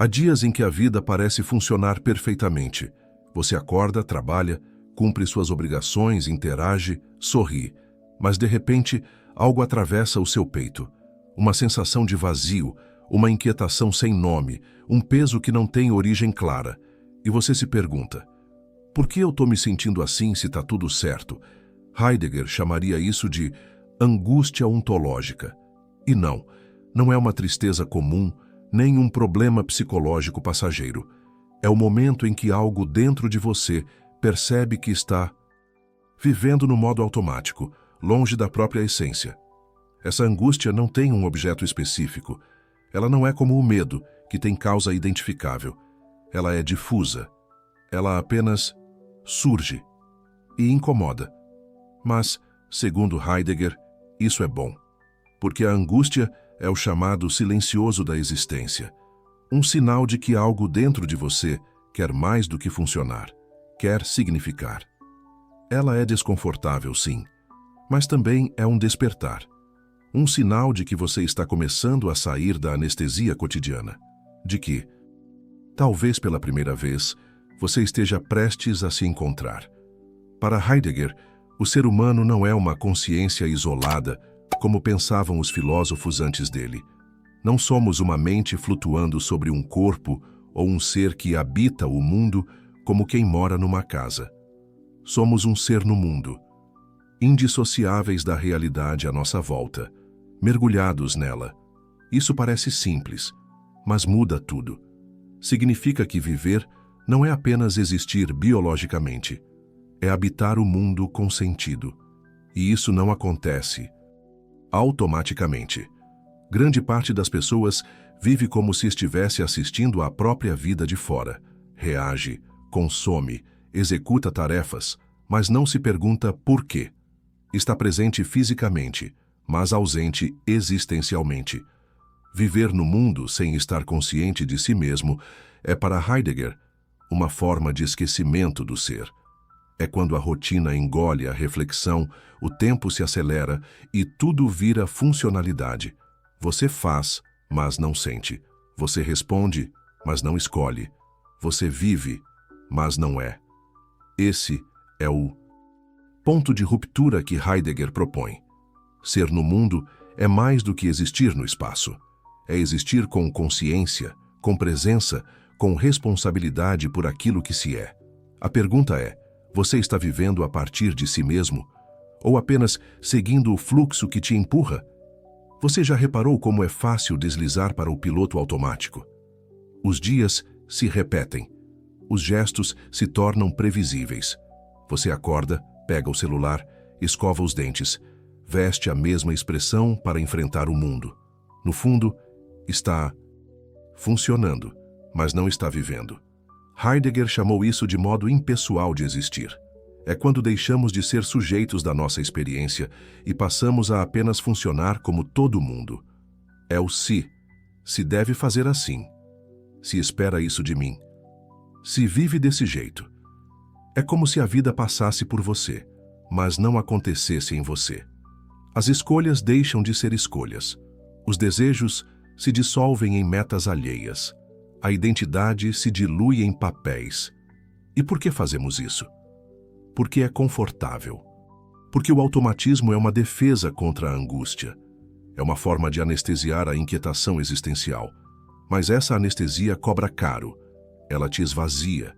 Há dias em que a vida parece funcionar perfeitamente. Você acorda, trabalha, cumpre suas obrigações, interage, sorri. Mas, de repente, algo atravessa o seu peito. Uma sensação de vazio, uma inquietação sem nome, um peso que não tem origem clara. E você se pergunta, por que eu estou me sentindo assim se está tudo certo? Heidegger chamaria isso de angústia ontológica. E não é uma tristeza comum, nem um problema psicológico passageiro. É o momento em que algo dentro de você percebe que está vivendo no modo automático, longe da própria essência. Essa angústia não tem um objeto específico. Ela não é como o medo, que tem causa identificável. Ela é difusa. Ela apenas surge e incomoda. Mas, segundo Heidegger, isso é bom, porque a angústia é o chamado silencioso da existência, um sinal de que algo dentro de você quer mais do que funcionar, quer significar. Ela é desconfortável, sim, mas também é um despertar, um sinal de que você está começando a sair da anestesia cotidiana, de que, talvez pela primeira vez, você esteja prestes a se encontrar. Para Heidegger, o ser humano não é uma consciência isolada, como pensavam os filósofos antes dele. Não somos uma mente flutuando sobre um corpo ou um ser que habita o mundo como quem mora numa casa. Somos um ser no mundo, indissociáveis da realidade à nossa volta, mergulhados nela. Isso parece simples, mas muda tudo. Significa que viver não é apenas existir biologicamente, é habitar o mundo com sentido. E isso não acontece automaticamente. Grande parte das pessoas vive como se estivesse assistindo à própria vida de fora. Reage, consome, executa tarefas, mas não se pergunta por quê. Está presente fisicamente, mas ausente existencialmente. Viver no mundo sem estar consciente de si mesmo é, para Heidegger, uma forma de esquecimento do ser. É quando a rotina engole a reflexão, o tempo se acelera e tudo vira funcionalidade. Você faz, mas não sente. Você responde, mas não escolhe. Você vive, mas não é. Esse é o ponto de ruptura que Heidegger propõe. Ser no mundo é mais do que existir no espaço. É existir com consciência, com presença, com responsabilidade por aquilo que se é. A pergunta é, você está vivendo a partir de si mesmo? Ou apenas seguindo o fluxo que te empurra? Você já reparou como é fácil deslizar para o piloto automático? Os dias se repetem. Os gestos se tornam previsíveis. Você acorda, pega o celular, escova os dentes, veste a mesma expressão para enfrentar o mundo. No fundo, está funcionando, mas não está vivendo. Heidegger chamou isso de modo impessoal de existir. É quando deixamos de ser sujeitos da nossa experiência e passamos a apenas funcionar como todo mundo. É o se deve fazer assim, se espera isso de mim, se vive desse jeito. É como se a vida passasse por você, mas não acontecesse em você. As escolhas deixam de ser escolhas. Os desejos se dissolvem em metas alheias. A identidade se dilui em papéis. E por que fazemos isso? Porque é confortável. Porque o automatismo é uma defesa contra a angústia. É uma forma de anestesiar a inquietação existencial. Mas essa anestesia cobra caro. Ela te esvazia.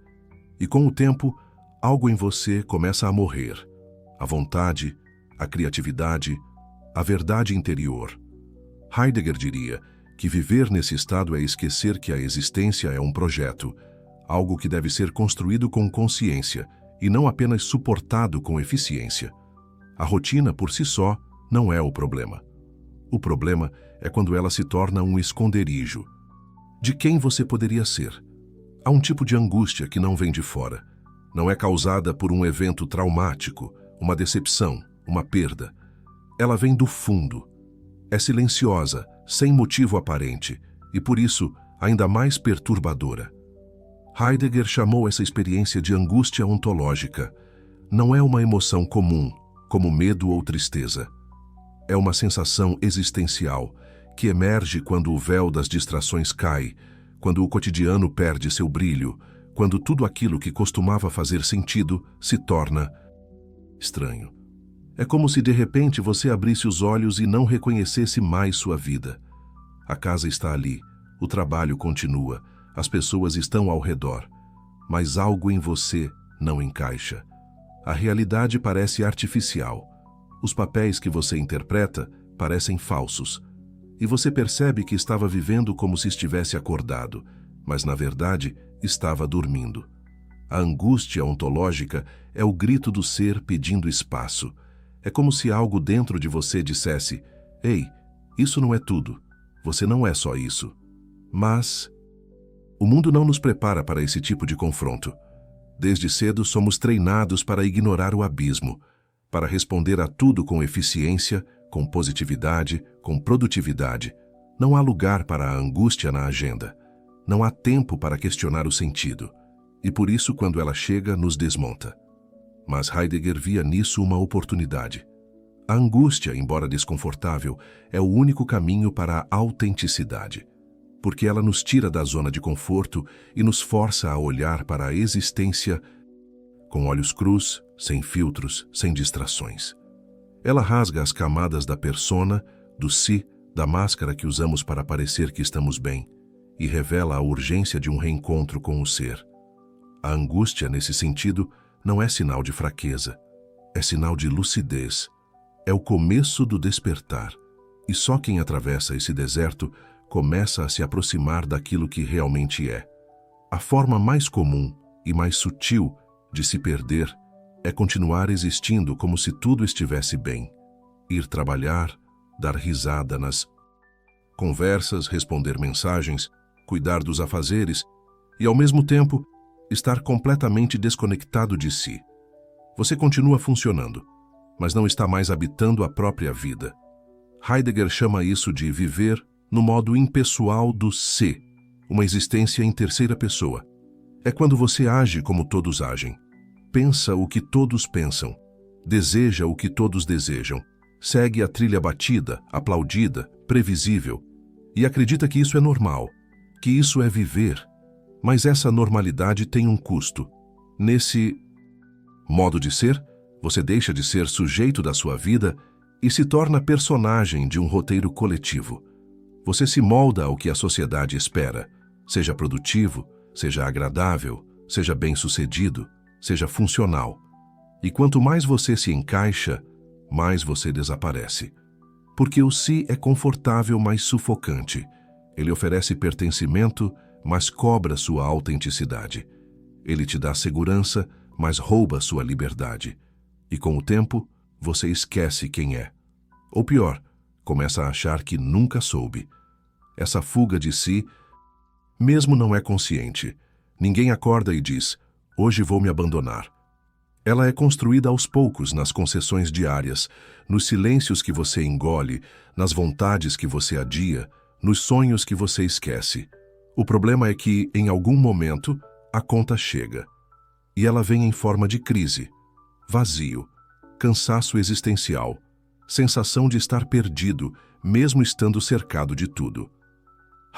E com o tempo, algo em você começa a morrer. A vontade, a criatividade, a verdade interior. Heidegger diria que viver nesse estado é esquecer que a existência é um projeto, algo que deve ser construído com consciência e não apenas suportado com eficiência. A rotina, por si só, não é o problema. O problema é quando ela se torna um esconderijo. De quem você poderia ser? Há um tipo de angústia que não vem de fora. Não é causada por um evento traumático, uma decepção, uma perda. Ela vem do fundo. É silenciosa, sem motivo aparente, e por isso ainda mais perturbadora. Heidegger chamou essa experiência de angústia ontológica. Não é uma emoção comum, como medo ou tristeza. É uma sensação existencial que emerge quando o véu das distrações cai, quando o cotidiano perde seu brilho, quando tudo aquilo que costumava fazer sentido se torna estranho. É como se de repente você abrisse os olhos e não reconhecesse mais sua vida. A casa está ali, o trabalho continua, as pessoas estão ao redor, mas algo em você não encaixa. A realidade parece artificial. Os papéis que você interpreta parecem falsos. E você percebe que estava vivendo como se estivesse acordado, mas na verdade estava dormindo. A angústia ontológica é o grito do ser pedindo espaço. É como se algo dentro de você dissesse: "Ei, isso não é tudo. Você não é só isso." Mas o mundo não nos prepara para esse tipo de confronto. Desde cedo somos treinados para ignorar o abismo, para responder a tudo com eficiência, com positividade, com produtividade. Não há lugar para a angústia na agenda. Não há tempo para questionar o sentido. E por isso, quando ela chega, nos desmonta. Mas Heidegger via nisso uma oportunidade. A angústia, embora desconfortável, é o único caminho para a autenticidade, porque ela nos tira da zona de conforto e nos força a olhar para a existência com olhos crus, sem filtros, sem distrações. Ela rasga as camadas da persona, do si, da máscara que usamos para parecer que estamos bem, e revela a urgência de um reencontro com o ser. A angústia, nesse sentido, não é sinal de fraqueza, é sinal de lucidez. É o começo do despertar, e só quem atravessa esse deserto começa a se aproximar daquilo que realmente é. A forma mais comum e mais sutil de se perder é continuar existindo como se tudo estivesse bem. Ir trabalhar, dar risada nas conversas, responder mensagens, cuidar dos afazeres e, ao mesmo tempo, estar completamente desconectado de si. Você continua funcionando, mas não está mais habitando a própria vida. Heidegger chama isso de viver no modo impessoal do se, uma existência em terceira pessoa. É quando você age como todos agem, pensa o que todos pensam, deseja o que todos desejam, segue a trilha batida, aplaudida, previsível, e acredita que isso é normal, que isso é viver. Mas essa normalidade tem um custo. Nesse modo de ser, você deixa de ser sujeito da sua vida e se torna personagem de um roteiro coletivo. Você se molda ao que a sociedade espera, seja produtivo, seja agradável, seja bem-sucedido, seja funcional. E quanto mais você se encaixa, mais você desaparece. Porque o si é confortável, mas sufocante. Ele oferece pertencimento, mas cobra sua autenticidade. Ele te dá segurança, mas rouba sua liberdade. E com o tempo, você esquece quem é. Ou pior, começa a achar que nunca soube. Essa fuga de si, mesmo não é consciente. Ninguém acorda e diz: "Hoje vou me abandonar." Ela é construída aos poucos nas concessões diárias, nos silêncios que você engole, nas vontades que você adia, nos sonhos que você esquece. O problema é que, em algum momento, a conta chega. E ela vem em forma de crise, vazio, cansaço existencial, sensação de estar perdido, mesmo estando cercado de tudo.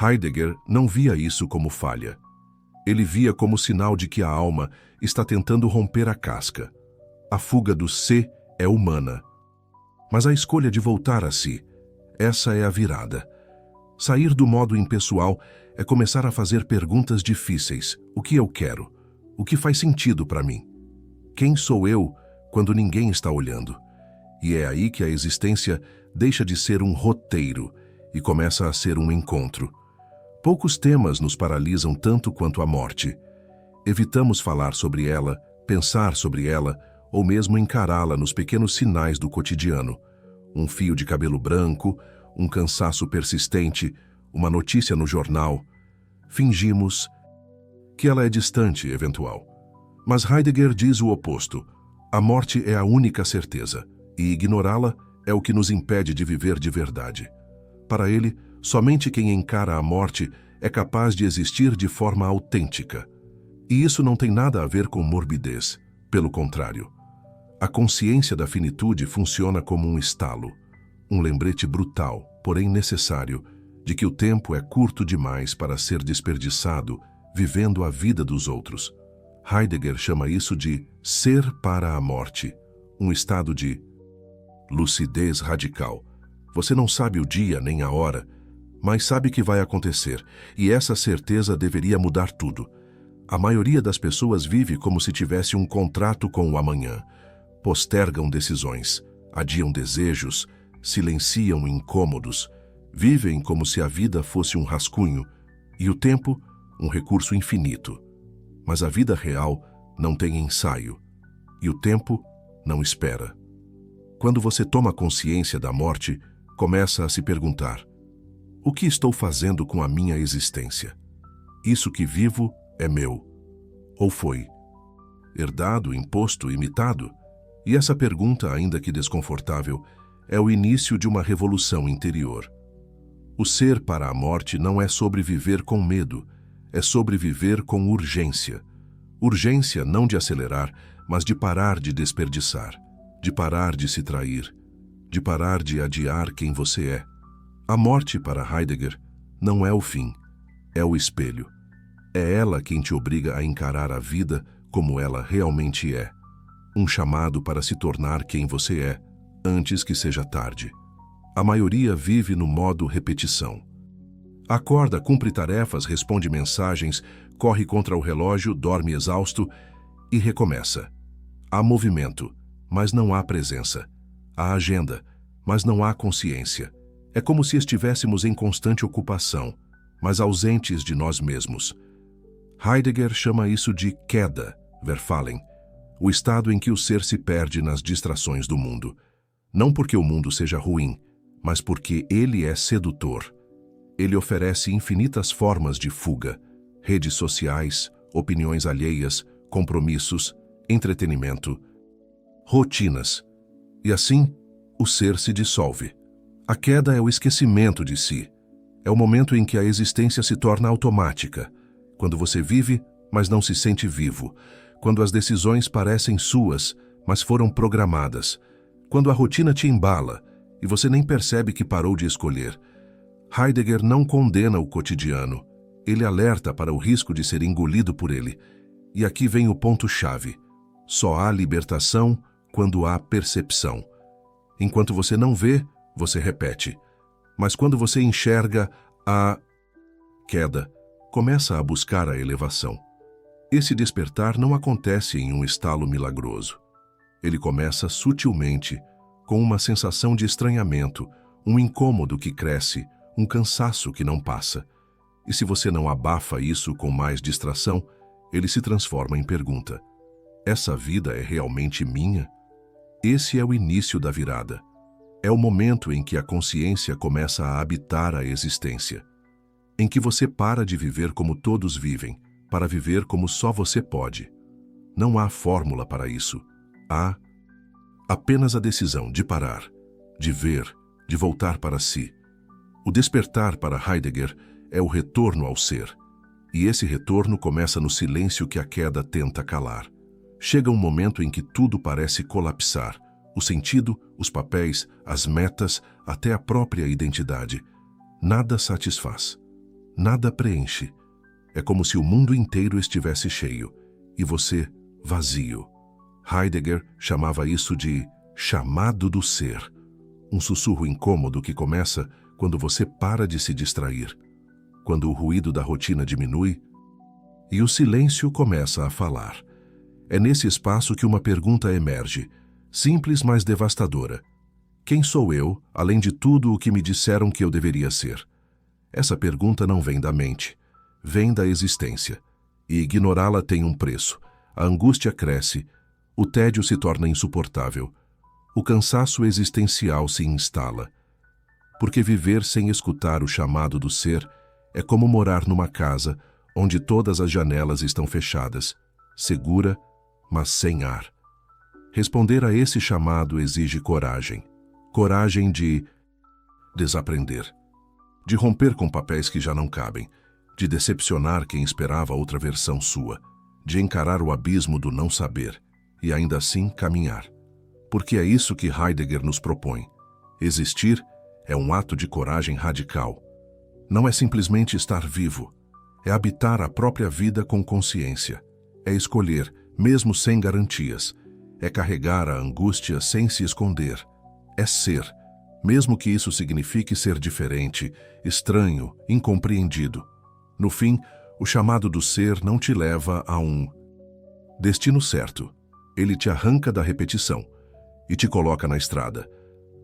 Heidegger não via isso como falha. Ele via como sinal de que a alma está tentando romper a casca. A fuga do se é humana. Mas a escolha de voltar a si, essa é a virada. Sair do modo impessoal é começar a fazer perguntas difíceis. O que eu quero? O que faz sentido para mim? Quem sou eu quando ninguém está olhando? E é aí que a existência deixa de ser um roteiro e começa a ser um encontro. Poucos temas nos paralisam tanto quanto a morte. Evitamos falar sobre ela, pensar sobre ela, ou mesmo encará-la nos pequenos sinais do cotidiano. Um fio de cabelo branco, um cansaço persistente, uma notícia no jornal. Fingimos que ela é distante, eventual. Mas Heidegger diz o oposto. A morte é a única certeza, e ignorá-la é o que nos impede de viver de verdade. Para ele, somente quem encara a morte é capaz de existir de forma autêntica. E isso não tem nada a ver com morbidez. Pelo contrário, a consciência da finitude funciona como um estalo, um lembrete brutal, porém necessário, de que o tempo é curto demais para ser desperdiçado vivendo a vida dos outros. Heidegger chama isso de ser para a morte, um estado de lucidez radical. Você não sabe o dia nem a hora, mas sabe que vai acontecer, e essa certeza deveria mudar tudo. A maioria das pessoas vive como se tivesse um contrato com o amanhã. Postergam decisões, adiam desejos, silenciam incômodos, vivem como se a vida fosse um rascunho e o tempo um recurso infinito. Mas a vida real não tem ensaio e o tempo não espera. Quando você toma consciência da morte, começa a se perguntar: o que estou fazendo com a minha existência? Isso que vivo é meu? Ou foi herdado, imposto, imitado? E essa pergunta, ainda que desconfortável, é o início de uma revolução interior. O ser para a morte não é sobre viver com medo, é sobre viver com urgência. Urgência não de acelerar, mas de parar de desperdiçar, de parar de se trair, de parar de adiar quem você é. A morte, para Heidegger, não é o fim, é o espelho. É ela quem te obriga a encarar a vida como ela realmente é. Um chamado para se tornar quem você é, antes que seja tarde. A maioria vive no modo repetição. Acorda, cumpre tarefas, responde mensagens, corre contra o relógio, dorme exausto e recomeça. Há movimento, mas não há presença. Há agenda, mas não há consciência. É como se estivéssemos em constante ocupação, mas ausentes de nós mesmos. Heidegger chama isso de queda, Verfallen, o estado em que o ser se perde nas distrações do mundo. Não porque o mundo seja ruim, mas porque ele é sedutor. Ele oferece infinitas formas de fuga, redes sociais, opiniões alheias, compromissos, entretenimento, rotinas. E assim, o ser se dissolve. A queda é o esquecimento de si. É o momento em que a existência se torna automática, quando você vive, mas não se sente vivo, quando as decisões parecem suas, mas foram programadas, quando a rotina te embala e você nem percebe que parou de escolher. Heidegger não condena o cotidiano, ele alerta para o risco de ser engolido por ele. E aqui vem o ponto-chave: só há libertação quando há percepção. Enquanto você não vê, você repete. Mas quando você enxerga a queda, começa a buscar a elevação. Esse despertar não acontece em um estalo milagroso. Ele começa sutilmente, com uma sensação de estranhamento, um incômodo que cresce, um cansaço que não passa. E se você não abafa isso com mais distração, ele se transforma em pergunta: essa vida é realmente minha? Esse é o início da virada. É o momento em que a consciência começa a habitar a existência, em que você para de viver como todos vivem, para viver como só você pode. Não há fórmula para isso. Há apenas a decisão de parar, de ver, de voltar para si. O despertar para Heidegger é o retorno ao ser. E esse retorno começa no silêncio que a queda tenta calar. Chega um momento em que tudo parece colapsar. O sentido, os papéis, as metas, até a própria identidade. Nada satisfaz. Nada preenche. É como se o mundo inteiro estivesse cheio e você vazio. Heidegger chamava isso de chamado do ser, um sussurro incômodo que começa quando você para de se distrair, quando o ruído da rotina diminui e o silêncio começa a falar. É nesse espaço que uma pergunta emerge, simples mas devastadora. Quem sou eu, além de tudo o que me disseram que eu deveria ser? Essa pergunta não vem da mente, vem da existência, e ignorá-la tem um preço. A angústia cresce, o tédio se torna insuportável, o cansaço existencial se instala. Porque viver sem escutar o chamado do ser é como morar numa casa onde todas as janelas estão fechadas, segura, mas sem ar. Responder a esse chamado exige coragem. Coragem de desaprender, de romper com papéis que já não cabem, de decepcionar quem esperava outra versão sua, de encarar o abismo do não saber e ainda assim caminhar. Porque é isso que Heidegger nos propõe. Existir é um ato de coragem radical. Não é simplesmente estar vivo. É habitar a própria vida com consciência. É escolher, mesmo sem garantias. É carregar a angústia sem se esconder. É ser, mesmo que isso signifique ser diferente, estranho, incompreendido. No fim, o chamado do ser não te leva a um destino certo. Ele te arranca da repetição e te coloca na estrada.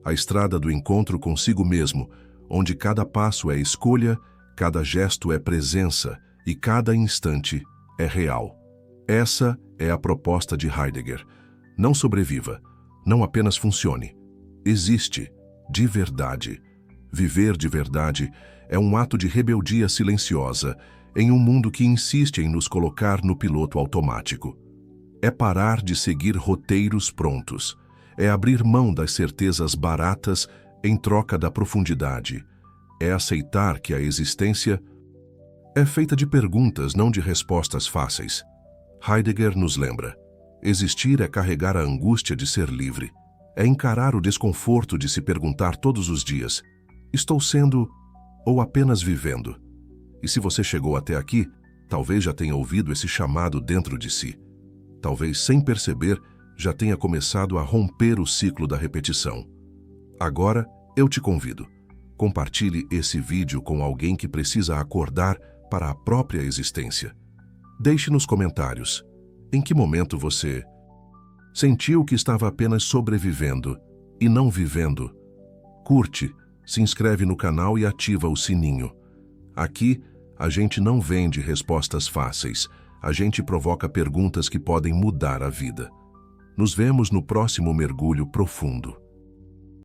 A estrada do encontro consigo mesmo, onde cada passo é escolha, cada gesto é presença e cada instante é real. Essa é a proposta de Heidegger. Não sobreviva, não apenas funcione. Existe, de verdade. Viver de verdade é um ato de rebeldia silenciosa em um mundo que insiste em nos colocar no piloto automático. É parar de seguir roteiros prontos. É abrir mão das certezas baratas em troca da profundidade. É aceitar que a existência é feita de perguntas, não de respostas fáceis. Heidegger nos lembra: existir é carregar a angústia de ser livre. É encarar o desconforto de se perguntar todos os dias: estou sendo ou apenas vivendo? E se você chegou até aqui, talvez já tenha ouvido esse chamado dentro de si. Talvez, sem perceber, já tenha começado a romper o ciclo da repetição. Agora, eu te convido. Compartilhe esse vídeo com alguém que precisa acordar para a própria existência. Deixe nos comentários em que momento você sentiu que estava apenas sobrevivendo e não vivendo. Curte, se inscreve no canal e ativa o sininho. Aqui, a gente não vende respostas fáceis. A gente provoca perguntas que podem mudar a vida. Nos vemos no próximo mergulho profundo.